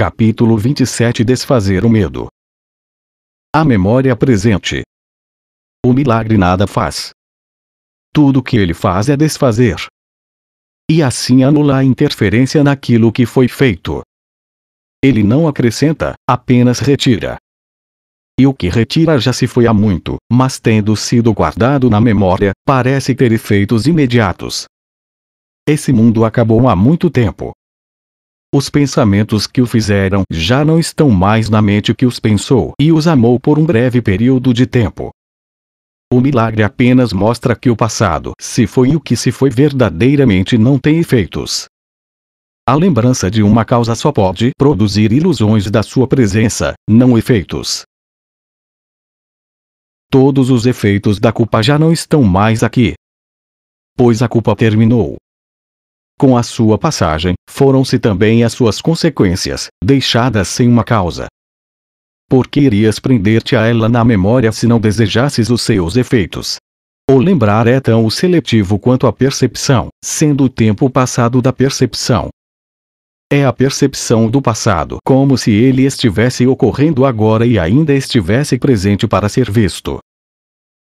Capítulo 27. Desfazer o medo. A memória presente. O milagre nada faz. Tudo que ele faz é desfazer. E assim anula a interferência naquilo que foi feito. Ele não acrescenta, apenas retira. E o que retira já se foi há muito, mas tendo sido guardado na memória, parece ter efeitos imediatos. Esse mundo acabou há muito tempo. Os pensamentos que o fizeram já não estão mais na mente que os pensou e os amou por um breve período de tempo. O milagre apenas mostra que o passado se foi e o que se foi verdadeiramente não tem efeitos. A lembrança de uma causa só pode produzir ilusões da sua presença, não efeitos. Todos os efeitos da culpa já não estão mais aqui. Pois a culpa terminou. Com a sua passagem, foram-se também as suas consequências, deixadas sem uma causa. Por que irias prender-te a ela na memória se não desejasses os seus efeitos? O lembrar é tão seletivo quanto a percepção, sendo o tempo passado da percepção. É a percepção do passado como se ele estivesse ocorrendo agora e ainda estivesse presente para ser visto.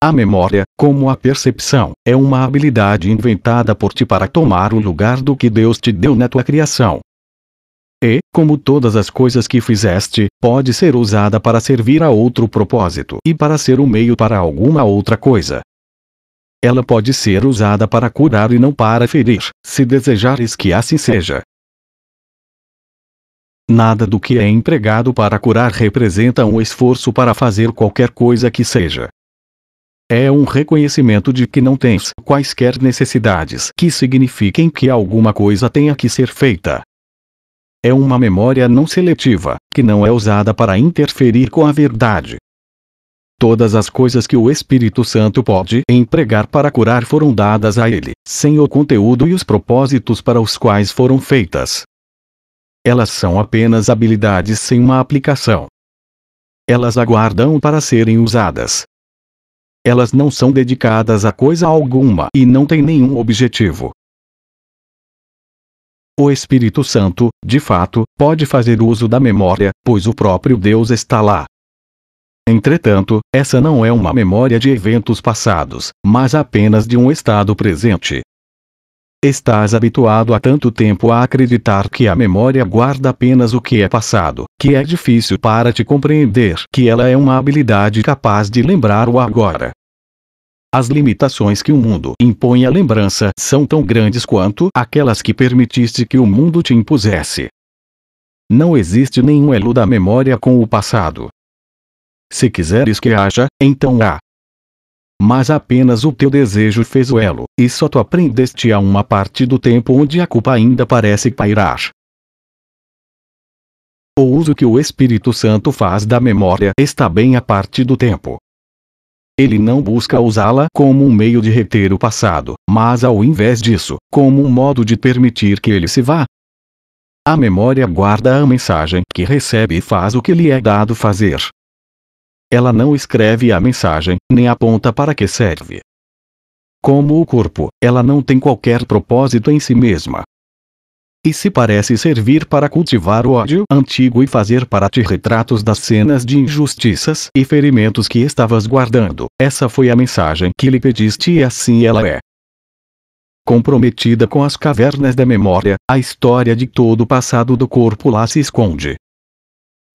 A memória, como a percepção, é uma habilidade inventada por ti para tomar o lugar do que Deus te deu na tua criação. E, como todas as coisas que fizeste, pode ser usada para servir a outro propósito e para ser um meio para alguma outra coisa. Ela pode ser usada para curar e não para ferir, se desejares que assim seja. Nada do que é empregado para curar representa um esforço para fazer qualquer coisa que seja. É um reconhecimento de que não tens quaisquer necessidades que signifiquem que alguma coisa tenha que ser feita. É uma memória não seletiva, que não é usada para interferir com a verdade. Todas as coisas que o Espírito Santo pode empregar para curar foram dadas a ele, sem o conteúdo e os propósitos para os quais foram feitas. Elas são apenas habilidades sem uma aplicação. Elas aguardam para serem usadas. Elas não são dedicadas a coisa alguma e não têm nenhum objetivo. O Espírito Santo, de fato, pode fazer uso da memória, pois o próprio Deus está lá. Entretanto, essa não é uma memória de eventos passados, mas apenas de um estado presente. Estás habituado há tanto tempo a acreditar que a memória guarda apenas o que é passado, que é difícil para te compreender que ela é uma habilidade capaz de lembrar o agora. As limitações que o mundo impõe à lembrança são tão grandes quanto aquelas que permitiste que o mundo te impusesse. Não existe nenhum elo da memória com o passado. Se quiseres que haja, então há. Mas apenas o teu desejo fez o elo, e só tu aprendeste a uma parte do tempo onde a culpa ainda parece pairar. O uso que o Espírito Santo faz da memória está bem à parte do tempo. Ele não busca usá-la como um meio de reter o passado, mas ao invés disso, como um modo de permitir que ele se vá. A memória guarda a mensagem que recebe e faz o que lhe é dado fazer. Ela não escreve a mensagem, nem aponta para que serve. Como o corpo, ela não tem qualquer propósito em si mesma. E se parece servir para cultivar o ódio antigo e fazer para ti retratos das cenas de injustiças e ferimentos que estavas guardando, essa foi a mensagem que lhe pediste e assim ela é. Comprometida com as cavernas da memória, a história de todo o passado do corpo lá se esconde.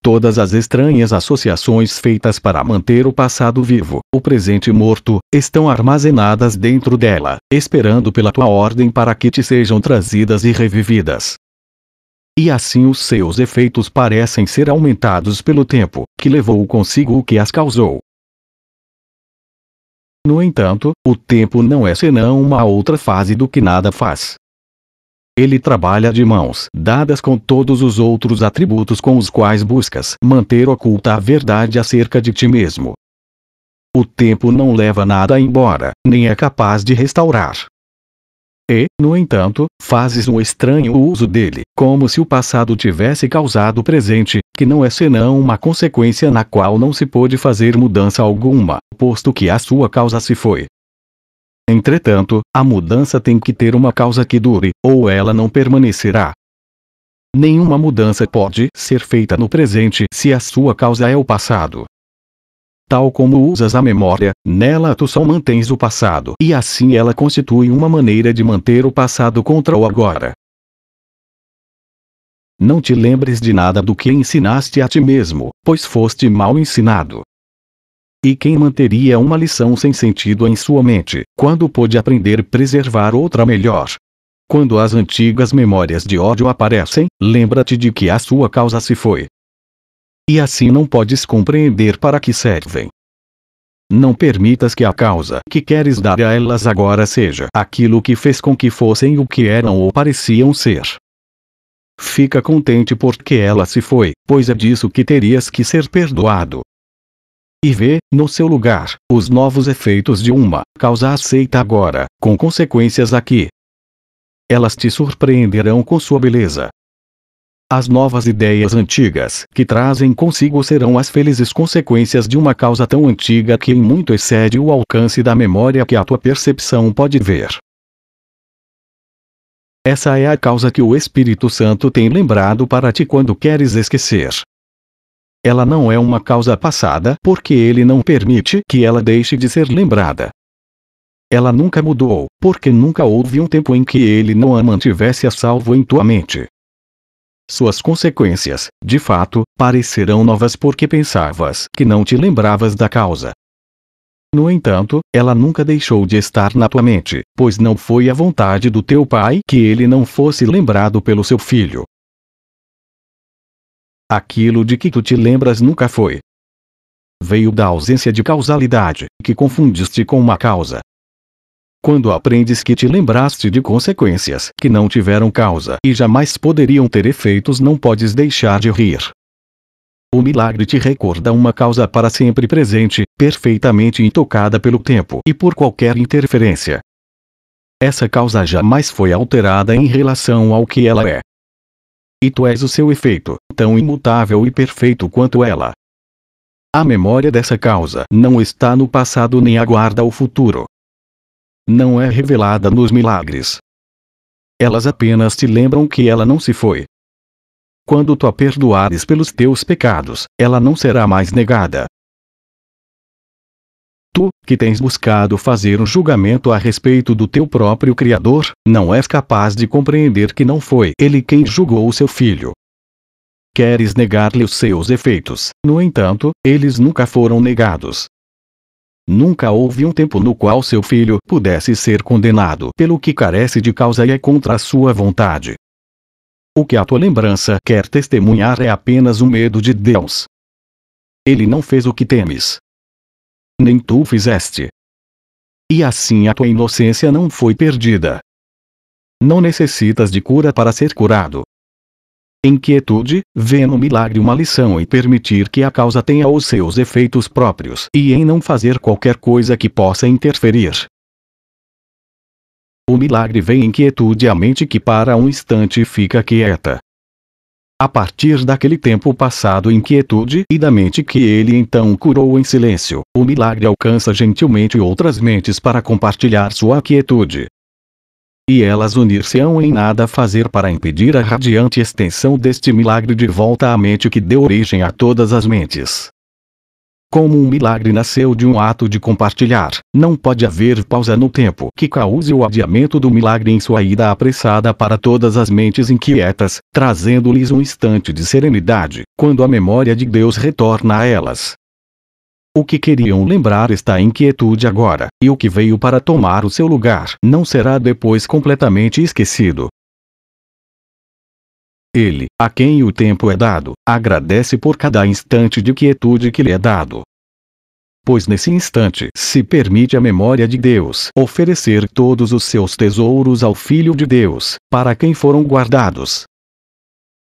Todas as estranhas associações feitas para manter o passado vivo, o presente morto, estão armazenadas dentro dela, esperando pela tua ordem para que te sejam trazidas e revividas. E assim os seus efeitos parecem ser aumentados pelo tempo, que levou consigo o que as causou. No entanto, o tempo não é senão uma outra fase do que nada faz. Ele trabalha de mãos dadas com todos os outros atributos com os quais buscas manter oculta a verdade acerca de ti mesmo. O tempo não leva nada embora, nem é capaz de restaurar. E, no entanto, fazes um estranho uso dele, como se o passado tivesse causado o presente, que não é senão uma consequência na qual não se pôde fazer mudança alguma, posto que a sua causa se foi. Entretanto, a mudança tem que ter uma causa que dure, ou ela não permanecerá. Nenhuma mudança pode ser feita no presente se a sua causa é o passado. Tal como usas a memória, nela tu só mantens o passado, e assim ela constitui uma maneira de manter o passado contra o agora. Não te lembres de nada do que ensinaste a ti mesmo, pois foste mal ensinado. E quem manteria uma lição sem sentido em sua mente, quando pôde aprender a preservar outra melhor? Quando as antigas memórias de ódio aparecem, lembra-te de que a sua causa se foi. E assim não podes compreender para que servem. Não permitas que a causa que queres dar a elas agora seja aquilo que fez com que fossem o que eram ou pareciam ser. Fica contente porque ela se foi, pois é disso que terias que ser perdoado. E vê, no seu lugar, os novos efeitos de uma causa aceita agora, com consequências aqui. Elas te surpreenderão com sua beleza. As novas ideias antigas que trazem consigo serão as felizes consequências de uma causa tão antiga que em muito excede o alcance da memória que a tua percepção pode ver. Essa é a causa que o Espírito Santo tem lembrado para ti quando queres esquecer. Ela não é uma causa passada porque ele não permite que ela deixe de ser lembrada. Ela nunca mudou, porque nunca houve um tempo em que ele não a mantivesse a salvo em tua mente. Suas consequências, de fato, parecerão novas porque pensavas que não te lembravas da causa. No entanto, ela nunca deixou de estar na tua mente, pois não foi a vontade do teu pai que ele não fosse lembrado pelo seu filho. Aquilo de que tu te lembras nunca foi. Veio da ausência de causalidade, que confundiste com uma causa. Quando aprendes que te lembraste de consequências que não tiveram causa e jamais poderiam ter efeitos, não podes deixar de rir. O milagre te recorda uma causa para sempre presente, perfeitamente intocada pelo tempo e por qualquer interferência. Essa causa jamais foi alterada em relação ao que ela é. E tu és o seu efeito, tão imutável e perfeito quanto ela. A memória dessa causa não está no passado nem aguarda o futuro. Não é revelada nos milagres. Elas apenas te lembram que ela não se foi. Quando tu a perdoares pelos teus pecados, ela não será mais negada. Tu, que tens buscado fazer um julgamento a respeito do teu próprio Criador, não és capaz de compreender que não foi ele quem julgou o seu filho. Queres negar-lhe os seus efeitos, no entanto, eles nunca foram negados. Nunca houve um tempo no qual seu filho pudesse ser condenado pelo que carece de causa e é contra a sua vontade. O que a tua lembrança quer testemunhar é apenas o medo de Deus. Ele não fez o que temes. Nem tu fizeste. E assim a tua inocência não foi perdida. Não necessitas de cura para ser curado. Em quietude, vê no milagre uma lição em permitir que a causa tenha os seus efeitos próprios e em não fazer qualquer coisa que possa interferir. O milagre vem em quietude à mente que para um instante fica quieta. A partir daquele tempo passado em quietude e da mente que ele então curou em silêncio, o milagre alcança gentilmente outras mentes para compartilhar sua quietude. E elas unir-se-ão em nada fazer para impedir a radiante extensão deste milagre de volta à mente que deu origem a todas as mentes. Como um milagre nasceu de um ato de compartilhar, não pode haver pausa no tempo que cause o adiamento do milagre em sua ida apressada para todas as mentes inquietas, trazendo-lhes um instante de serenidade, quando a memória de Deus retorna a elas. O que queriam lembrar está em quietude agora, e o que veio para tomar o seu lugar não será depois completamente esquecido. Ele, a quem o tempo é dado, agradece por cada instante de quietude que lhe é dado. Pois nesse instante se permite à memória de Deus oferecer todos os seus tesouros ao Filho de Deus, para quem foram guardados.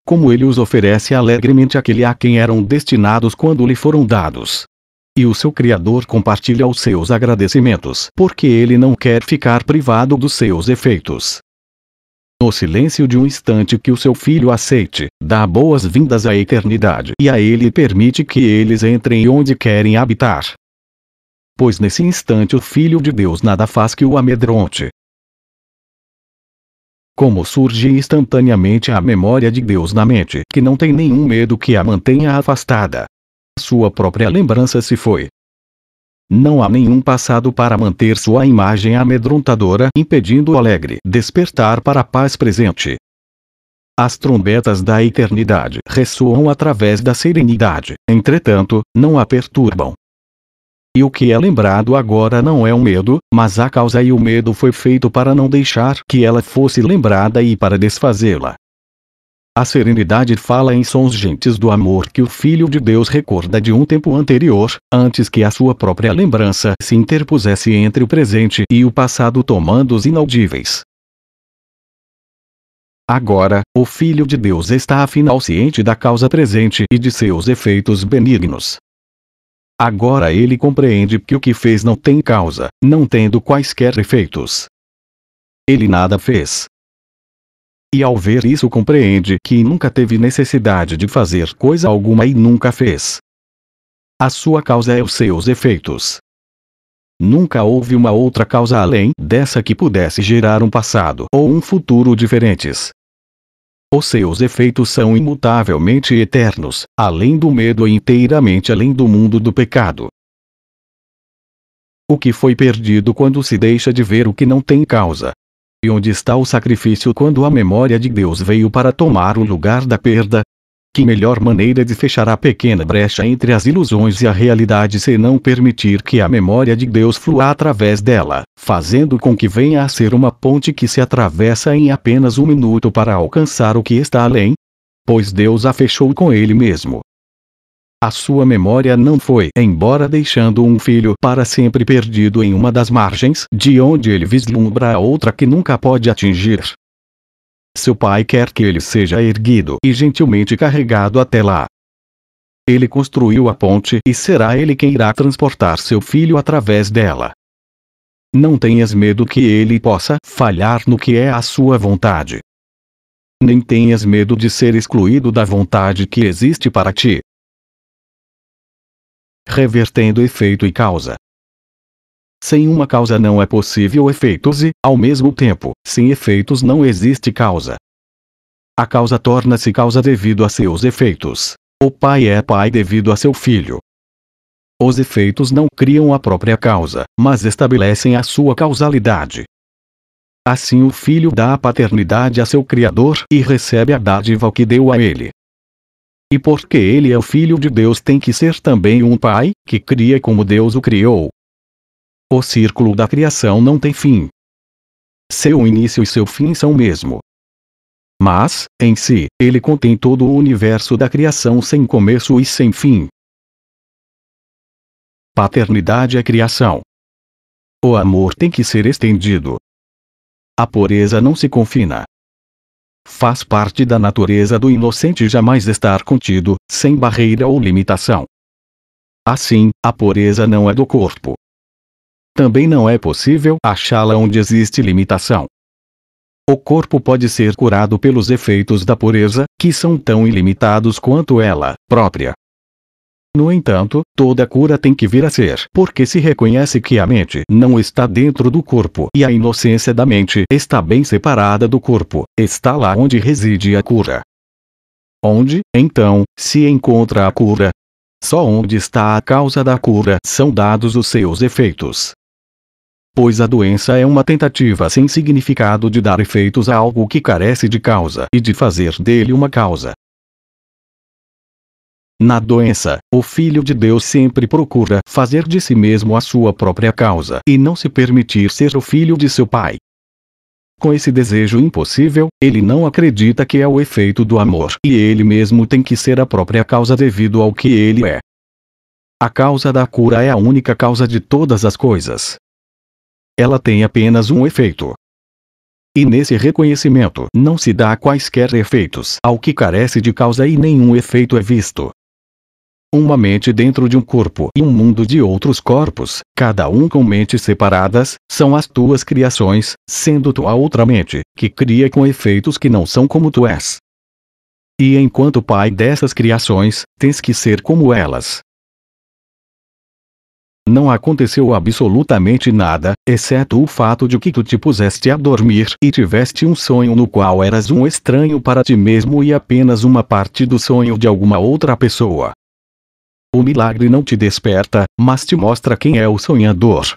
Como ele os oferece alegremente àquele a quem eram destinados quando lhe foram dados. E o seu Criador compartilha os seus agradecimentos, porque ele não quer ficar privado dos seus efeitos. No silêncio de um instante que o seu filho aceite, dá boas-vindas à eternidade e a ele permite que eles entrem onde querem habitar. Pois nesse instante o Filho de Deus nada faz que o amedronte. Como surge instantaneamente a memória de Deus na mente, que não tem nenhum medo que a mantenha afastada. Sua própria lembrança se foi. Não há nenhum passado para manter sua imagem amedrontadora, impedindo o alegre despertar para a paz presente. As trombetas da eternidade ressoam através da serenidade, entretanto, não a perturbam. E o que é lembrado agora não é o medo, mas a causa, e o medo foi feito para não deixar que ela fosse lembrada e para desfazê-la. A serenidade fala em sons gentis do amor que o Filho de Deus recorda de um tempo anterior, antes que a sua própria lembrança se interpusesse entre o presente e o passado, tomando-os inaudíveis. Agora, o Filho de Deus está afinal ciente da causa presente e de seus efeitos benignos. Agora ele compreende que o que fez não tem causa, não tendo quaisquer efeitos. Ele nada fez. E ao ver isso compreende que nunca teve necessidade de fazer coisa alguma e nunca fez. A sua causa é os seus efeitos. Nunca houve uma outra causa além dessa que pudesse gerar um passado ou um futuro diferentes. Os seus efeitos são imutavelmente eternos, além do medo e inteiramente além do mundo do pecado. O que foi perdido quando se deixa de ver o que não tem causa? E onde está o sacrifício quando a memória de Deus veio para tomar o lugar da perda? Que melhor maneira de fechar a pequena brecha entre as ilusões e a realidade senão permitir que a memória de Deus flua através dela, fazendo com que venha a ser uma ponte que se atravessa em apenas um minuto para alcançar o que está além? Pois Deus a fechou com Ele mesmo. A sua memória não foi embora, deixando um filho para sempre perdido em uma das margens, de onde ele vislumbra a outra que nunca pode atingir. Seu pai quer que ele seja erguido e gentilmente carregado até lá. Ele construiu a ponte e será ele quem irá transportar seu filho através dela. Não tenhas medo que ele possa falhar no que é a sua vontade. Nem tenhas medo de ser excluído da vontade que existe para ti. Revertendo efeito e causa. Sem uma causa não é possível efeitos e, ao mesmo tempo, sem efeitos não existe causa. A causa torna-se causa devido a seus efeitos. O pai é pai devido a seu filho. Os efeitos não criam a própria causa, mas estabelecem a sua causalidade. Assim o filho dá a paternidade a seu Criador e recebe a dádiva que deu a ele. E porque ele é o Filho de Deus, tem que ser também um pai, que cria como Deus o criou. O círculo da criação não tem fim. Seu início e seu fim são o mesmo. Mas, em si, ele contém todo o universo da criação sem começo e sem fim. Paternidade é criação. O amor tem que ser estendido. A pureza não se confina. Faz parte da natureza do inocente jamais estar contido, sem barreira ou limitação. Assim, a pureza não é do corpo. Também não é possível achá-la onde existe limitação. O corpo pode ser curado pelos efeitos da pureza, que são tão ilimitados quanto ela própria. No entanto, toda cura tem que vir a ser porque se reconhece que a mente não está dentro do corpo e a inocência da mente está bem separada do corpo, está lá onde reside a cura. Onde, então, se encontra a cura? Só onde está a causa da cura são dados os seus efeitos. Pois a doença é uma tentativa sem significado de dar efeitos a algo que carece de causa e de fazer dele uma causa. Na doença, o Filho de Deus sempre procura fazer de si mesmo a sua própria causa e não se permitir ser o filho de seu pai. Com esse desejo impossível, ele não acredita que é o efeito do amor e ele mesmo tem que ser a própria causa devido ao que ele é. A causa da cura é a única causa de todas as coisas. Ela tem apenas um efeito. E nesse reconhecimento não se dá quaisquer efeitos ao que carece de causa e nenhum efeito é visto. Uma mente dentro de um corpo e um mundo de outros corpos, cada um com mentes separadas, são as tuas criações, sendo tu a outra mente, que cria com efeitos que não são como tu és. E enquanto pai dessas criações, tens que ser como elas. Não aconteceu absolutamente nada, exceto o fato de que tu te puseste a dormir e tiveste um sonho no qual eras um estranho para ti mesmo e apenas uma parte do sonho de alguma outra pessoa. O milagre não te desperta, mas te mostra quem é o sonhador.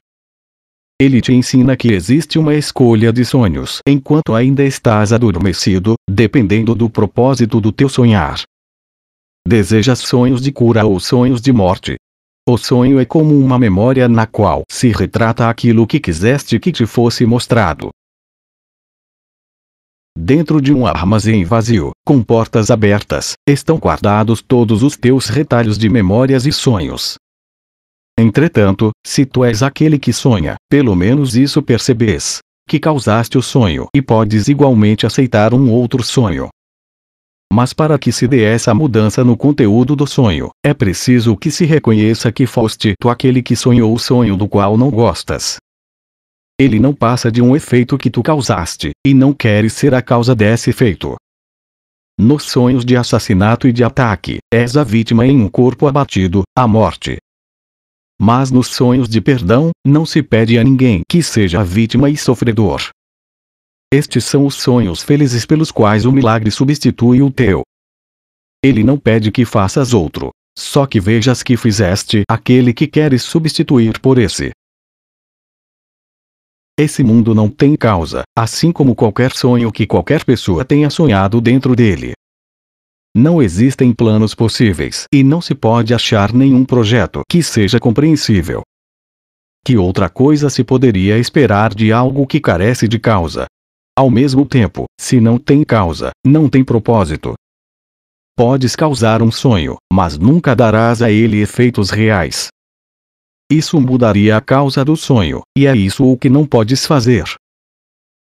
Ele te ensina que existe uma escolha de sonhos enquanto ainda estás adormecido, dependendo do propósito do teu sonhar. Desejas sonhos de cura ou sonhos de morte? O sonho é como uma memória na qual se retrata aquilo que quiseste que te fosse mostrado. Dentro de um armazém vazio, com portas abertas, estão guardados todos os teus retalhos de memórias e sonhos. Entretanto, se tu és aquele que sonha, pelo menos isso percebes, que causaste o sonho e podes igualmente aceitar um outro sonho. Mas para que se dê essa mudança no conteúdo do sonho, é preciso que se reconheça que foste tu aquele que sonhou o sonho do qual não gostas. Ele não passa de um efeito que tu causaste, e não queres ser a causa desse efeito. Nos sonhos de assassinato e de ataque, és a vítima em um corpo abatido, a morte. Mas nos sonhos de perdão, não se pede a ninguém que seja vítima e sofredor. Estes são os sonhos felizes pelos quais o milagre substitui o teu. Ele não pede que faças outro, só que vejas que fizeste aquele que queres substituir por esse. Esse mundo não tem causa, assim como qualquer sonho que qualquer pessoa tenha sonhado dentro dele. Não existem planos possíveis e não se pode achar nenhum projeto que seja compreensível. Que outra coisa se poderia esperar de algo que carece de causa? Ao mesmo tempo, se não tem causa, não tem propósito. Podes causar um sonho, mas nunca darás a ele efeitos reais. Isso mudaria a causa do sonho, e é isso o que não podes fazer.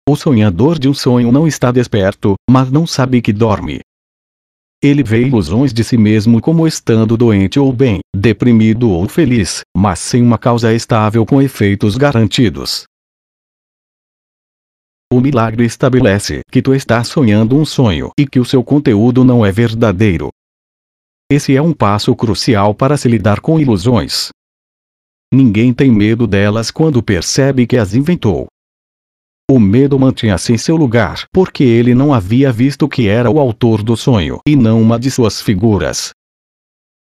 O sonhador de um sonho não está desperto, mas não sabe que dorme. Ele vê ilusões de si mesmo como estando doente ou bem, deprimido ou feliz, mas sem uma causa estável com efeitos garantidos. O milagre estabelece que tu estás sonhando um sonho e que o seu conteúdo não é verdadeiro. Esse é um passo crucial para se lidar com ilusões. Ninguém tem medo delas quando percebe que as inventou. O medo mantinha-se em seu lugar porque ele não havia visto que era o autor do sonho e não uma de suas figuras.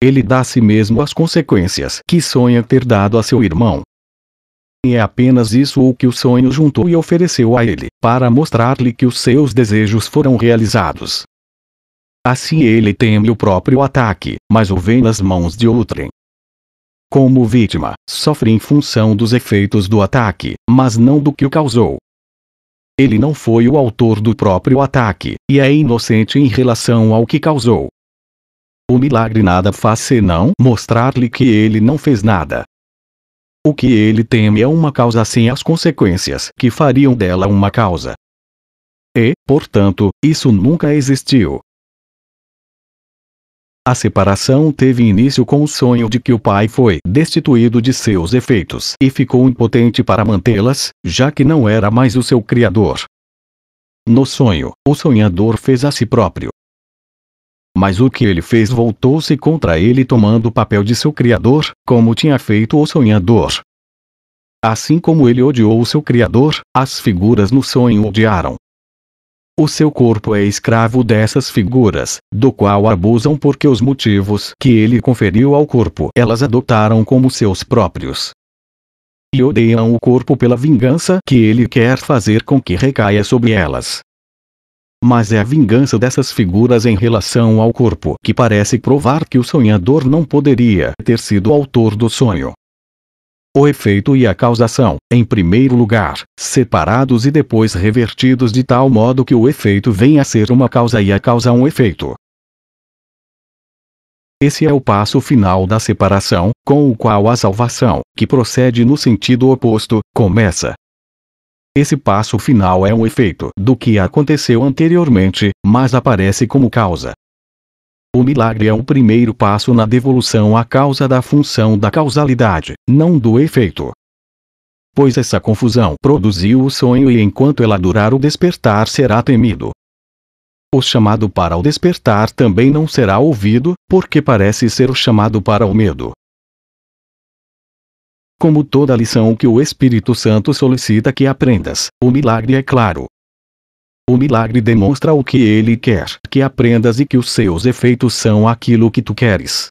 Ele dá a si mesmo as consequências que sonha ter dado a seu irmão. E é apenas isso o que o sonho juntou e ofereceu a ele, para mostrar-lhe que os seus desejos foram realizados. Assim ele teme o próprio ataque, mas o vê nas mãos de outrem. Como vítima, sofre em função dos efeitos do ataque, mas não do que o causou. Ele não foi o autor do próprio ataque, e é inocente em relação ao que causou. O milagre nada faz senão mostrar-lhe que ele não fez nada. O que ele teme é uma causa sem as consequências que fariam dela uma causa. E, portanto, isso nunca existiu. A separação teve início com o sonho de que o pai foi destituído de seus efeitos e ficou impotente para mantê-las, já que não era mais o seu criador. No sonho, o sonhador fez a si próprio. Mas o que ele fez voltou-se contra ele tomando o papel de seu criador, como tinha feito o sonhador. Assim como ele odiou o seu criador, as figuras no sonho o odiaram. O seu corpo é escravo dessas figuras, do qual abusam porque os motivos que ele conferiu ao corpo elas adotaram como seus próprios. E odeiam o corpo pela vingança que ele quer fazer com que recaia sobre elas. Mas é a vingança dessas figuras em relação ao corpo que parece provar que o sonhador não poderia ter sido o autor do sonho. O efeito e a causação, em primeiro lugar, separados e depois revertidos de tal modo que o efeito venha a ser uma causa e a causa um efeito. Esse é o passo final da separação, com o qual a salvação, que procede no sentido oposto, começa. Esse passo final é um efeito do que aconteceu anteriormente, mas aparece como causa. O milagre é o primeiro passo na devolução à causa da função da causalidade, não do efeito. Pois essa confusão produziu o sonho e enquanto ela durar o despertar será temido. O chamado para o despertar também não será ouvido, porque parece ser o chamado para o medo. Como toda lição que o Espírito Santo solicita que aprendas, o milagre é claro. O milagre demonstra o que ele quer que aprendas e que os seus efeitos são aquilo que tu queres.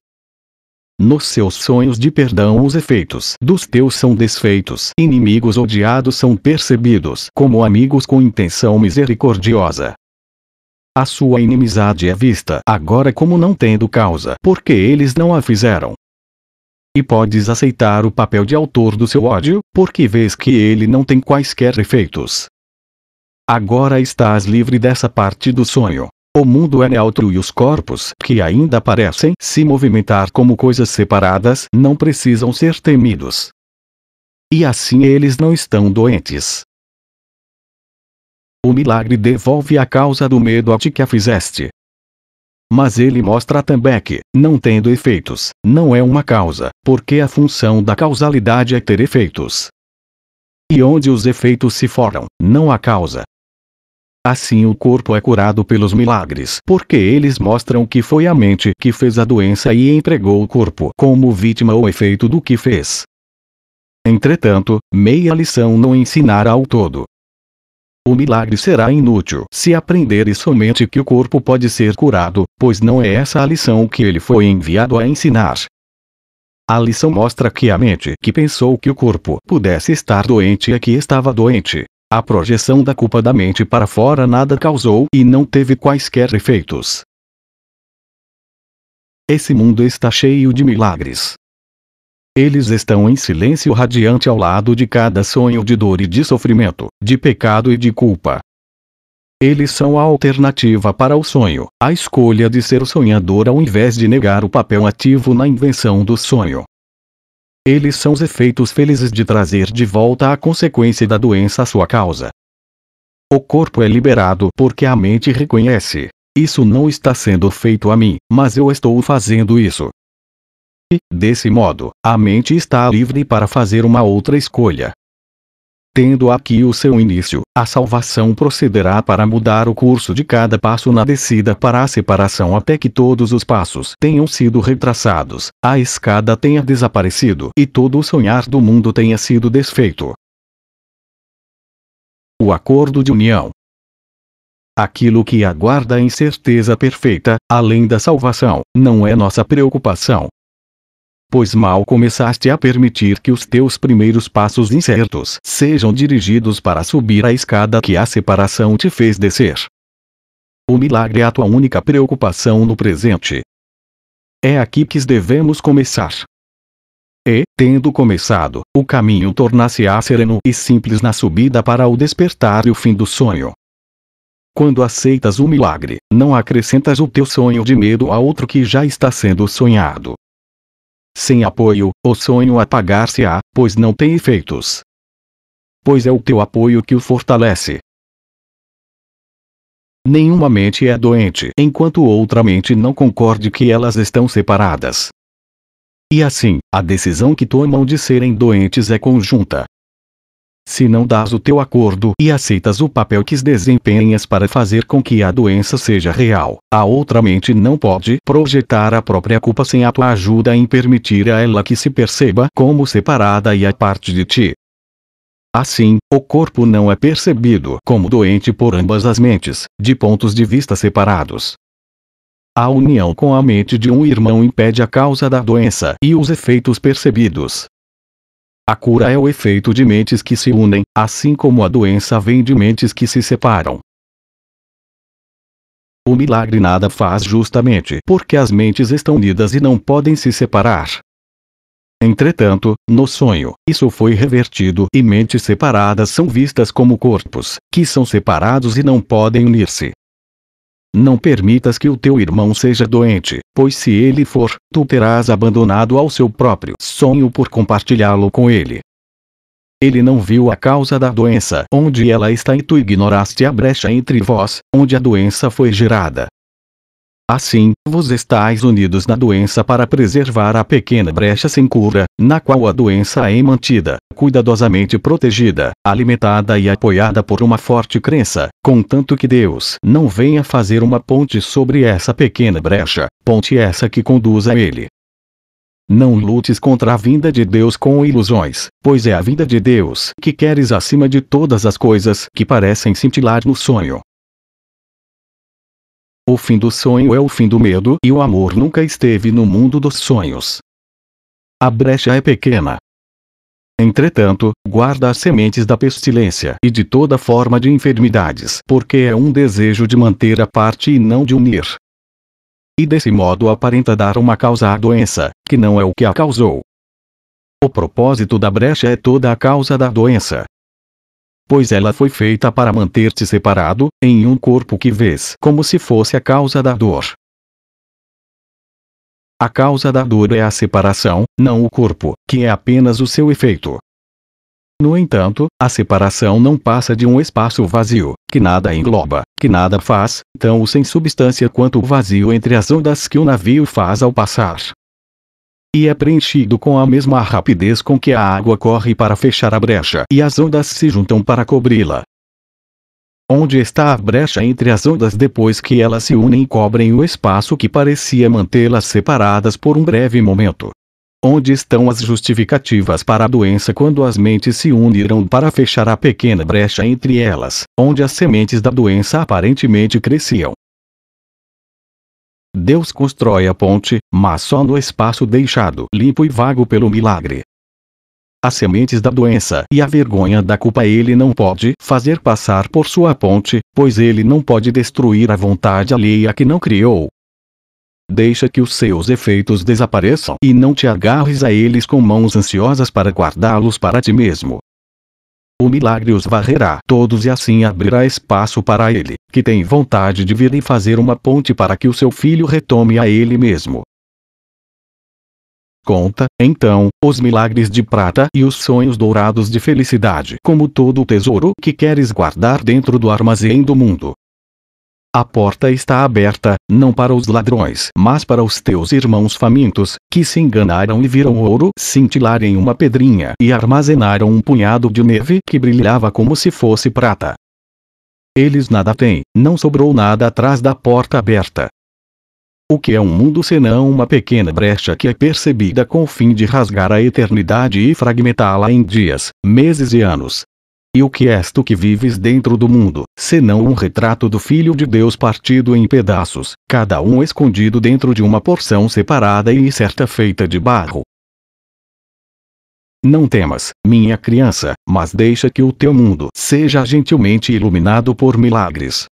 Nos seus sonhos de perdão, os efeitos dos teus são desfeitos. Inimigos odiados são percebidos como amigos com intenção misericordiosa. A sua inimizade é vista agora como não tendo causa, porque eles não a fizeram. E podes aceitar o papel de autor do seu ódio, porque vês que ele não tem quaisquer efeitos. Agora estás livre dessa parte do sonho. O mundo é neutro e os corpos que ainda parecem se movimentar como coisas separadas não precisam ser temidos. E assim eles não estão doentes. O milagre devolve a causa do medo a ti que a fizeste. Mas ele mostra também que, não tendo efeitos, não é uma causa, porque a função da causalidade é ter efeitos. E onde os efeitos se formam, não há causa. Assim o corpo é curado pelos milagres, porque eles mostram que foi a mente que fez a doença e empregou o corpo como vítima ou efeito do que fez. Entretanto, meia lição não ensinará ao todo. O milagre será inútil se aprenderes somente que o corpo pode ser curado, pois não é essa a lição que ele foi enviado a ensinar. A lição mostra que a mente que pensou que o corpo pudesse estar doente é que estava doente. A projeção da culpa da mente para fora nada causou e não teve quaisquer efeitos. Esse mundo está cheio de milagres. Eles estão em silêncio radiante ao lado de cada sonho de dor e de sofrimento, de pecado e de culpa. Eles são a alternativa para o sonho, a escolha de ser o sonhador ao invés de negar o papel ativo na invenção do sonho. Eles são os efeitos felizes de trazer de volta a consequência da doença à sua causa. O corpo é liberado porque a mente reconhece: isso não está sendo feito a mim, mas eu estou fazendo isso. E, desse modo, a mente está livre para fazer uma outra escolha. Tendo aqui o seu início, a salvação procederá para mudar o curso de cada passo na descida para a separação até que todos os passos tenham sido retraçados, a escada tenha desaparecido e todo o sonhar do mundo tenha sido desfeito. O acordo de união. Aquilo que aguarda a incerteza perfeita, além da salvação, não é nossa preocupação. Pois mal começaste a permitir que os teus primeiros passos incertos sejam dirigidos para subir a escada que a separação te fez descer. O milagre é a tua única preocupação no presente. É aqui que devemos começar. E, tendo começado, o caminho torna-se-á sereno e simples na subida para o despertar e o fim do sonho. Quando aceitas o milagre, não acrescentas o teu sonho de medo a outro que já está sendo sonhado. Sem apoio, o sonho apagar-se-á, pois não tem efeitos. Pois é o teu apoio que o fortalece. Nenhuma mente é doente enquanto outra mente não concorde que elas estão separadas. E assim, a decisão que tomam de serem doentes é conjunta. Se não dás o teu acordo e aceitas o papel que desempenhas para fazer com que a doença seja real, a outra mente não pode projetar a própria culpa sem a tua ajuda em permitir a ela que se perceba como separada e a parte de ti. Assim, o corpo não é percebido como doente por ambas as mentes, de pontos de vista separados. A união com a mente de um irmão impede a causa da doença e os efeitos percebidos. A cura é o efeito de mentes que se unem, assim como a doença vem de mentes que se separam. O milagre nada faz justamente porque as mentes estão unidas e não podem se separar. Entretanto, no sonho, isso foi revertido e mentes separadas são vistas como corpos, que são separados e não podem unir-se. Não permitas que o teu irmão seja doente, pois se ele for, tu terás abandonado ao seu próprio sonho por compartilhá-lo com ele. Ele não viu a causa da doença onde ela está e tu ignoraste a brecha entre vós, onde a doença foi gerada. Assim, vos estáis unidos na doença para preservar a pequena brecha sem cura, na qual a doença é mantida, cuidadosamente protegida, alimentada e apoiada por uma forte crença, contanto que Deus não venha fazer uma ponte sobre essa pequena brecha, ponte essa que conduz a Ele. Não lutes contra a vinda de Deus com ilusões, pois é a vinda de Deus que queres acima de todas as coisas que parecem cintilar no sonho. O fim do sonho é o fim do medo e o amor nunca esteve no mundo dos sonhos. A brecha é pequena. Entretanto, guarda as sementes da pestilência e de toda forma de enfermidades, porque é um desejo de manter a parte e não de unir. E desse modo aparenta dar uma causa à doença, que não é o que a causou. O propósito da brecha é toda a causa da doença. Pois ela foi feita para manter-te separado, em um corpo que vês como se fosse a causa da dor. A causa da dor é a separação, não o corpo, que é apenas o seu efeito. No entanto, a separação não passa de um espaço vazio, que nada engloba, que nada faz, tão sem substância quanto o vazio entre as ondas que o navio faz ao passar. E é preenchido com a mesma rapidez com que a água corre para fechar a brecha e as ondas se juntam para cobri-la. Onde está a brecha entre as ondas depois que elas se unem e cobrem o espaço que parecia mantê-las separadas por um breve momento? Onde estão as justificativas para a doença quando as mentes se uniram para fechar a pequena brecha entre elas, onde as sementes da doença aparentemente cresciam? Deus constrói a ponte, mas só no espaço deixado limpo e vago pelo milagre. As sementes da doença e a vergonha da culpa ele não pode fazer passar por sua ponte, pois ele não pode destruir a vontade alheia que não criou. Deixa que os seus efeitos desapareçam e não te agarres a eles com mãos ansiosas para guardá-los para ti mesmo. O milagre os varrerá todos e assim abrirá espaço para ele, que tem vontade de vir e fazer uma ponte para que o seu filho retome a ele mesmo. Conta, então, os milagres de prata e os sonhos dourados de felicidade como todo o tesouro que queres guardar dentro do armazém do mundo. A porta está aberta, não para os ladrões, mas para os teus irmãos famintos, que se enganaram e viram ouro cintilar em uma pedrinha e armazenaram um punhado de neve que brilhava como se fosse prata. Eles nada têm, não sobrou nada atrás da porta aberta. O que é um mundo senão uma pequena brecha que é percebida com o fim de rasgar a eternidade e fragmentá-la em dias, meses e anos? E o que és tu que vives dentro do mundo, senão um retrato do Filho de Deus partido em pedaços, cada um escondido dentro de uma porção separada e certa feita de barro? Não temas, minha criança, mas deixa que o teu mundo seja gentilmente iluminado por milagres.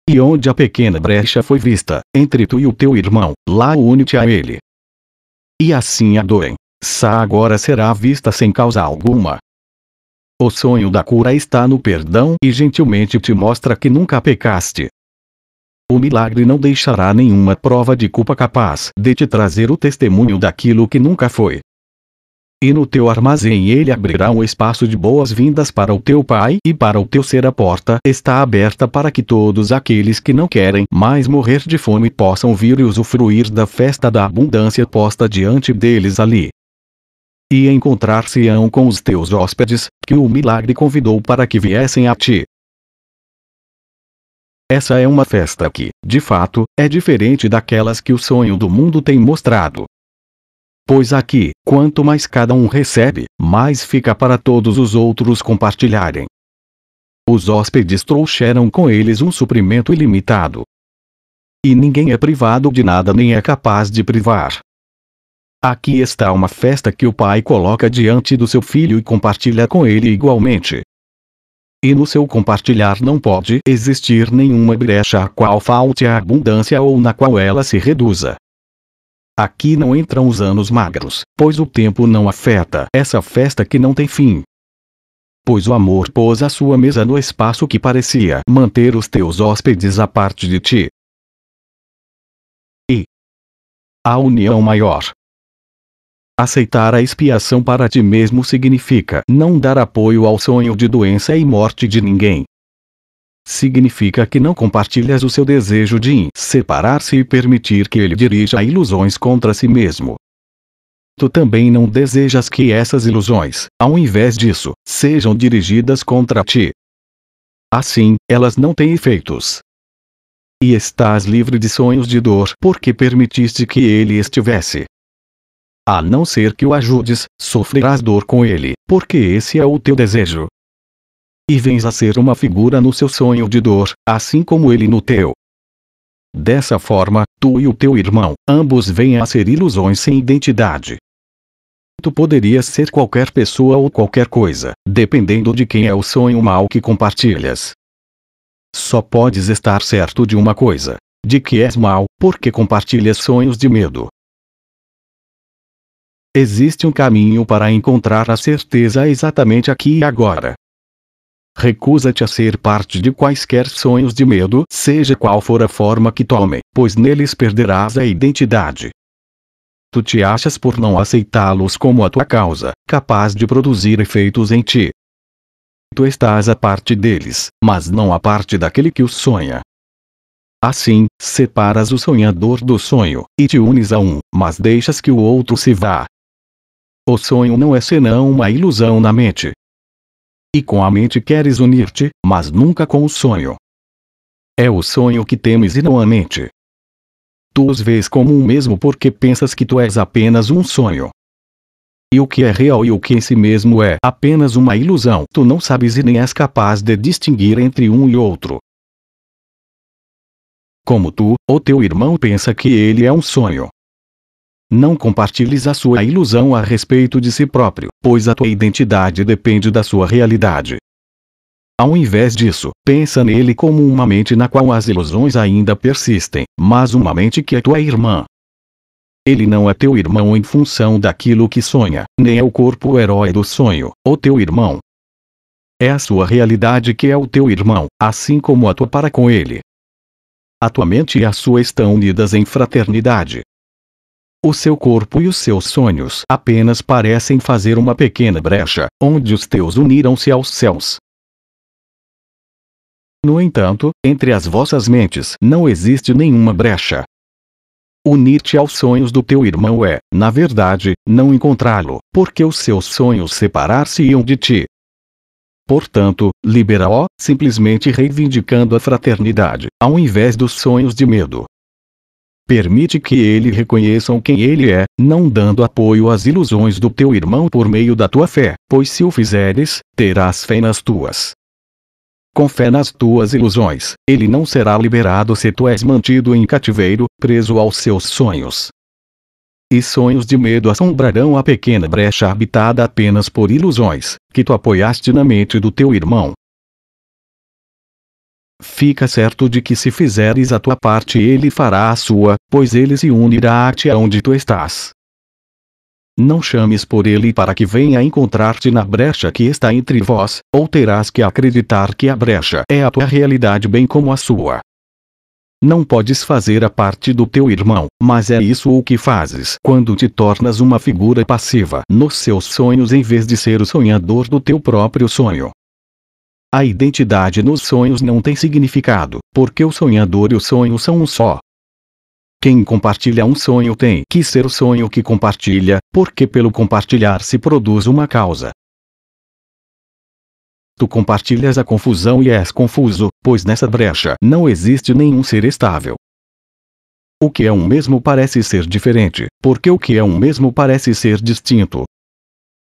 E onde a pequena brecha foi vista, entre tu e o teu irmão, lá une-te a ele. E assim a doença agora será vista sem causa alguma. O sonho da cura está no perdão e gentilmente te mostra que nunca pecaste. O milagre não deixará nenhuma prova de culpa capaz de te trazer o testemunho daquilo que nunca foi. E no teu armazém ele abrirá um espaço de boas-vindas para o teu Pai e para o teu ser. A porta está aberta para que todos aqueles que não querem mais morrer de fome possam vir e usufruir da festa da abundância posta diante deles ali. E encontrar-se-ão com os teus hóspedes, que o milagre convidou para que viessem a ti. Essa é uma festa que, de fato, é diferente daquelas que o sonho do mundo tem mostrado. Pois aqui, quanto mais cada um recebe, mais fica para todos os outros compartilharem. Os hóspedes trouxeram com eles um suprimento ilimitado. E ninguém é privado de nada nem é capaz de privar. Aqui está uma festa que o pai coloca diante do seu filho e compartilha com ele igualmente. E no seu compartilhar não pode existir nenhuma brecha a qual falte a abundância ou na qual ela se reduza. Aqui não entram os anos magros, pois o tempo não afeta essa festa que não tem fim. Pois o amor pôs a sua mesa no espaço que parecia manter os teus hóspedes à parte de ti. E a união maior. Aceitar a expiação para ti mesmo significa não dar apoio ao sonho de doença e morte de ninguém. Significa que não compartilhas o seu desejo de separar-se e permitir que ele dirija ilusões contra si mesmo. Tu também não desejas que essas ilusões, ao invés disso, sejam dirigidas contra ti. Assim, elas não têm efeitos. E estás livre de sonhos de dor porque permitiste que ele estivesse. A não ser que o ajudes, sofrerás dor com ele, porque esse é o teu desejo. E vens a ser uma figura no seu sonho de dor, assim como ele no teu. Dessa forma, tu e o teu irmão, ambos vêm a ser ilusões sem identidade. Tu poderias ser qualquer pessoa ou qualquer coisa, dependendo de quem é o sonho mau que compartilhas. Só podes estar certo de uma coisa: de que és mau, porque compartilhas sonhos de medo. Existe um caminho para encontrar a certeza exatamente aqui e agora. Recusa-te a ser parte de quaisquer sonhos de medo, seja qual for a forma que tome, pois neles perderás a identidade. Tu te achas por não aceitá-los como a tua causa, capaz de produzir efeitos em ti. Tu estás a parte deles, mas não a parte daquele que os sonha. Assim, separas o sonhador do sonho, e te unes a um, mas deixas que o outro se vá. O sonho não é senão uma ilusão na mente. E com a mente queres unir-te, mas nunca com o sonho. É o sonho que temes e não a mente. Tu os vês como um mesmo porque pensas que tu és apenas um sonho. E o que é real e o que em si mesmo é apenas uma ilusão, tu não sabes e nem és capaz de distinguir entre um e outro. Como tu, o teu irmão pensa que ele é um sonho. Não compartilhes a sua ilusão a respeito de si próprio, pois a tua identidade depende da sua realidade. Ao invés disso, pensa nele como uma mente na qual as ilusões ainda persistem, mas uma mente que é tua irmã. Ele não é teu irmão em função daquilo que sonha, nem é o corpo o herói do sonho, o teu irmão. É a sua realidade que é o teu irmão, assim como a tua para com ele. A tua mente e a sua estão unidas em fraternidade. O seu corpo e os seus sonhos apenas parecem fazer uma pequena brecha, onde os teus uniram-se aos céus. No entanto, entre as vossas mentes não existe nenhuma brecha. Unir-te aos sonhos do teu irmão é, na verdade, não encontrá-lo, porque os seus sonhos separar-se-iam de ti. Portanto, libera-o, simplesmente reivindicando a fraternidade, ao invés dos sonhos de medo. Permite que ele reconheçam quem ele é, não dando apoio às ilusões do teu irmão por meio da tua fé, pois se o fizeres, terás fé nas tuas. Com fé nas tuas ilusões, ele não será liberado se tu és mantido em cativeiro, preso aos seus sonhos. E sonhos de medo assombrarão a pequena brecha habitada apenas por ilusões, que tu apoiaste na mente do teu irmão. Fica certo de que se fizeres a tua parte ele fará a sua, pois ele se unirá a ti aonde tu estás. Não chames por ele para que venha encontrar-te na brecha que está entre vós, ou terás que acreditar que a brecha é a tua realidade bem como a sua. Não podes fazer a parte do teu irmão, mas é isso o que fazes quando te tornas uma figura passiva nos seus sonhos em vez de ser o sonhador do teu próprio sonho. A identidade nos sonhos não tem significado, porque o sonhador e o sonho são um só. Quem compartilha um sonho tem que ser o sonho que compartilha, porque pelo compartilhar se produz uma causa. Tu compartilhas a confusão e és confuso, pois nessa brecha não existe nenhum ser estável. O que é um mesmo parece ser diferente, porque o que é um mesmo parece ser distinto.